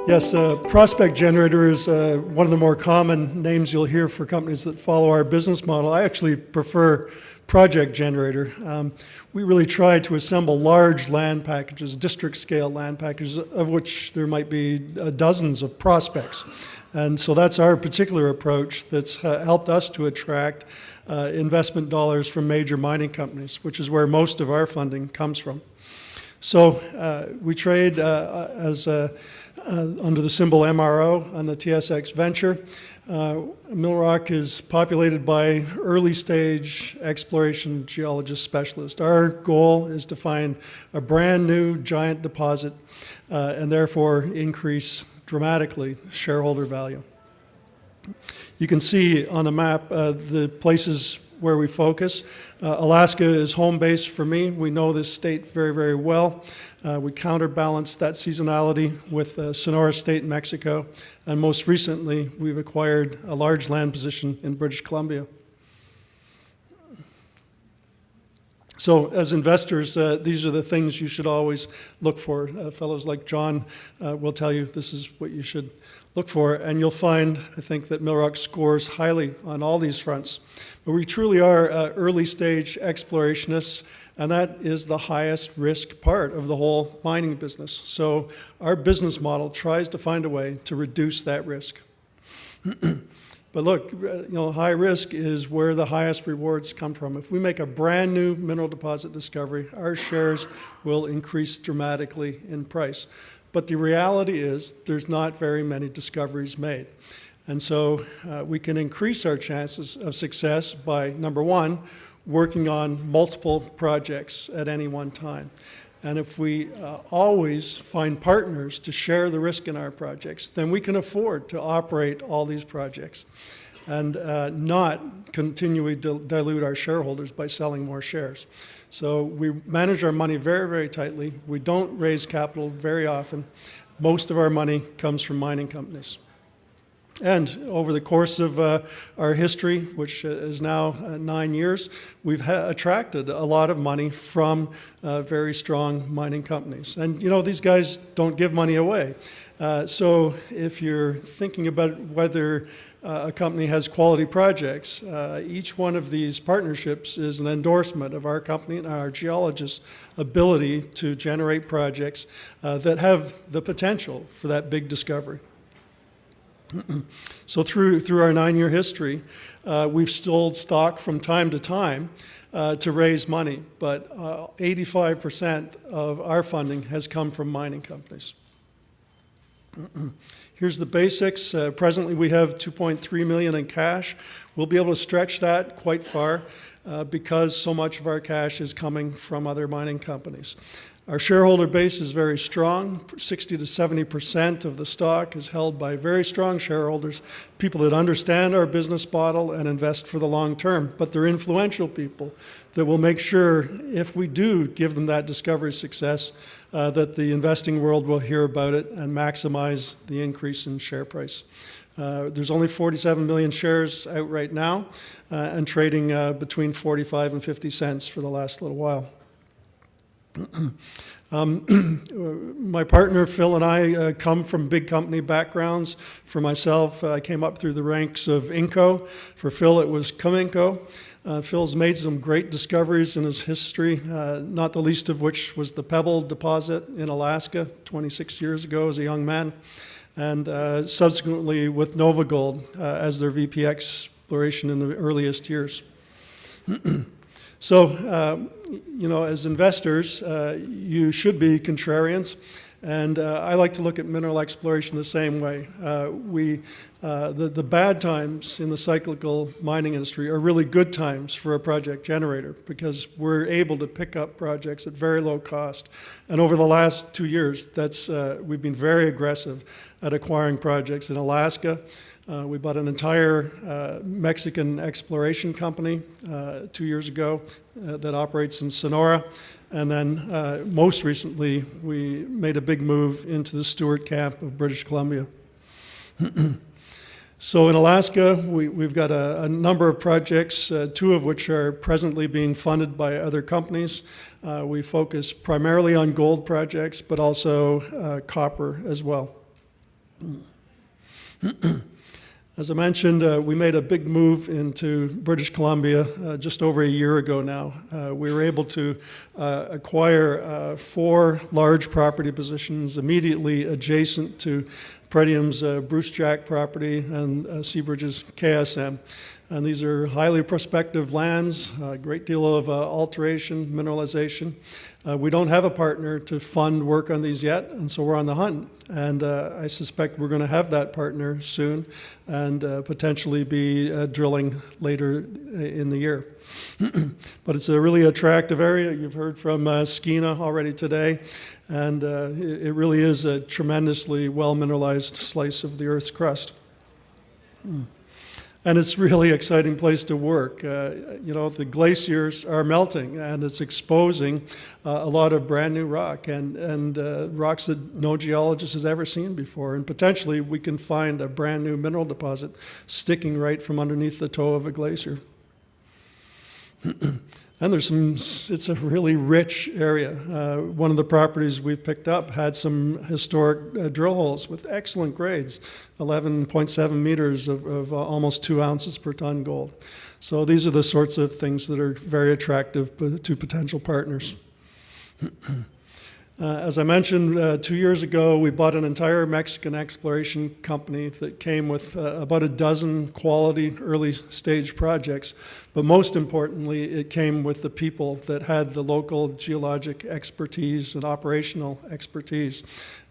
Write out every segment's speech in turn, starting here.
Yes, prospect generator is one of the more common names you'll hear for companies that follow our business model. I actually prefer project generator. We really try to assemble large land packages, district scale land packages, of which there might be dozens of prospects. And so that's our particular approach that's helped us to attract investment dollars from major mining companies, which is where most of our funding comes from. So we trade under the symbol MRO on the TSX Venture. Millrock is populated by early stage exploration geologist specialists. Our goal is to find a brand new giant deposit and therefore increase dramatically shareholder value. You can see on the map the places where we focus. Alaska is home base for me. We know this state very, very well. We counterbalance that seasonality with Sonora State, Mexico, and most recently we've acquired a large land position in British Columbia. So as investors, these are the things you should always look for. Fellows like John will tell you this is what you should look for, and you'll find, I think, that Millrock scores highly on all these fronts. But we truly are early stage explorationists, and that is the highest risk part of the whole mining business. So our business model tries to find a way to reduce that risk. But look, high risk is where the highest rewards come from. If we make a brand new mineral deposit discovery, our shares will increase dramatically in price. But the reality is there's not very many discoveries made. And so we can increase our chances of success by, number one, working on multiple projects at any one time. And if we always find partners to share the risk in our projects, then we can afford to operate all these projects and not continually dilute our shareholders by selling more shares. So we manage our money very, very tightly. We don't raise capital very often. Most of our money comes from mining companies. And over the course of our history, which is now 9 years, we've attracted a lot of money from very strong mining companies. And these guys don't give money away. So if you're thinking about whether a company has quality projects, each one of these partnerships is an endorsement of our company and our geologists' ability to generate projects that have the potential for that big discovery. So through our 9-year history, we've sold stock from time to time to raise money, but 85% of our funding has come from mining companies. Here's the basics. Presently we have $2.3 million in cash. We'll be able to stretch that quite far because so much of our cash is coming from other mining companies. Our shareholder base is very strong. 60 to 70% of the stock is held by very strong shareholders, people that understand our business model and invest for the long term. But they're influential people that will make sure, if we do give them that discovery success, that the investing world will hear about it and maximize the increase in share price. There's only 47 million shares out right now and trading between 45 and 50 cents for the last little while. My partner Phil and I come from big company backgrounds. For myself, I came up through the ranks of Inco. For Phil, it was Cominco. Phil's made some great discoveries in his history, not the least of which was the Pebble deposit in Alaska 26 years ago as a young man, and subsequently with NovaGold as their VP exploration in the earliest years. So, as investors, you should be contrarians, and I like to look at mineral exploration the same way. The bad times in the cyclical mining industry are really good times for a project generator because we're able to pick up projects at very low cost. And over the last 2 years, we've been very aggressive at acquiring projects in Alaska. We bought an entire Mexican exploration company 2 years ago that operates in Sonora. And then most recently, we made a big move into the Stewart Camp of British Columbia. So in Alaska, we've got a number of projects, 2 of which are presently being funded by other companies. We focus primarily on gold projects, but also copper as well. As I mentioned, we made a big move into British Columbia just over a year ago now. We were able to acquire 4 large property positions immediately adjacent to Pretium's Bruce Jack property and Seabridge's KSM. And these are highly prospective lands, a great deal of alteration, mineralization. We don't have a partner to fund work on these yet, and so we're on the hunt. And I suspect we're going to have that partner soon and potentially be drilling later in the year. But it's a really attractive area. You've heard from Skeena already today, and it really is a tremendously well-mineralized slice of the Earth's crust. And it's a really exciting place to work. You know, the glaciers are melting, and it's exposing a lot of brand new rock, and rocks that no geologist has ever seen before. And potentially we can find a brand new mineral deposit sticking right from underneath the toe of a glacier. And it's a really rich area. One of the properties we picked up had some historic drill holes with excellent grades, 11.7 meters of almost 2 ounces per ton gold. So these are the sorts of things that are very attractive to potential partners. As I mentioned, 2 years ago, we bought an entire Mexican exploration company that came with about a dozen quality early stage projects. But most importantly, it came with the people that had the local geologic expertise and operational expertise.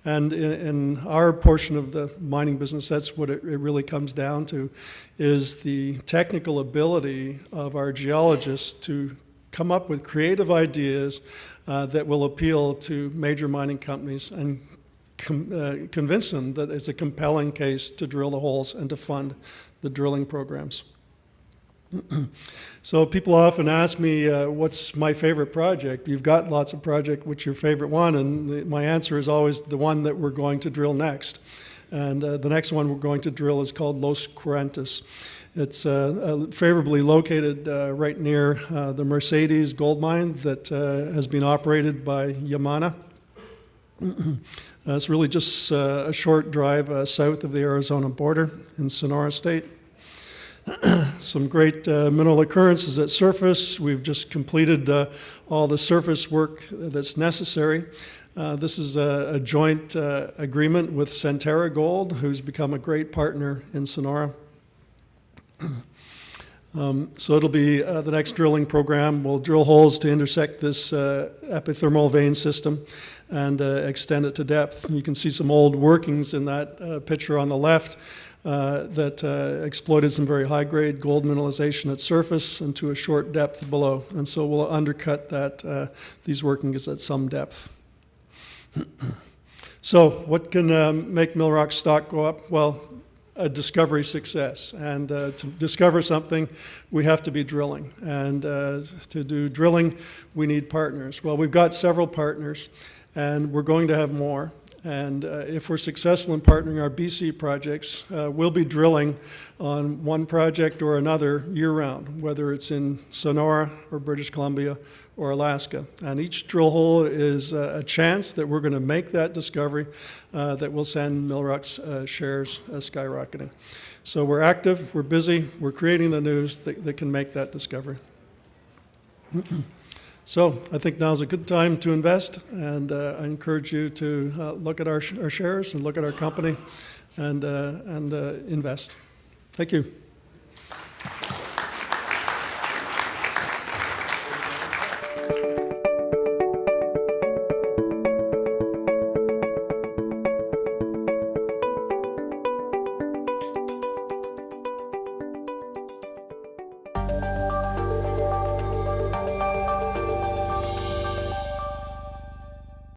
And in our portion of the mining business, that's what it really comes down to, is the technical ability of our geologists to come up with creative ideas that will appeal to major mining companies and convince them that it's a compelling case to drill the holes and to fund the drilling programs. So people often ask me, what's my favorite project? You've got lots of projects, what's your favorite one? And my answer is always the one that we're going to drill next. And the next one we're going to drill is called Los Cuarentos. It's favorably located right near the Mercedes gold mine that has been operated by Yamana. It's really just a short drive south of the Arizona border in Sonora State. Some great mineral occurrences at surface. We've just completed all the surface work that's necessary. This is a joint agreement with Centerra Gold, who's become a great partner in Sonora. So it'll be the next drilling program. We'll drill holes to intersect this epithermal vein system and extend it to depth. You can see some old workings in that picture on the left that exploited some very high-grade gold mineralization at surface and to a short depth below. And so we'll undercut these workings at some depth. So what can make Millrock stock go up? Well, a discovery success. And to discover something, we have to be drilling. And to do drilling, we need partners. Well, we've got several partners, and we're going to have more. And if we're successful in partnering our BC projects, we'll be drilling on one project or another year-round, whether it's in Sonora or British Columbia or Alaska. And each drill hole is a chance that we're going to make that discovery that will send Millrock's shares skyrocketing. So we're active, we're busy, we're creating the news that can make that discovery. So I think now's a good time to invest, and I encourage you to look at our shares and look at our company and invest. Thank you.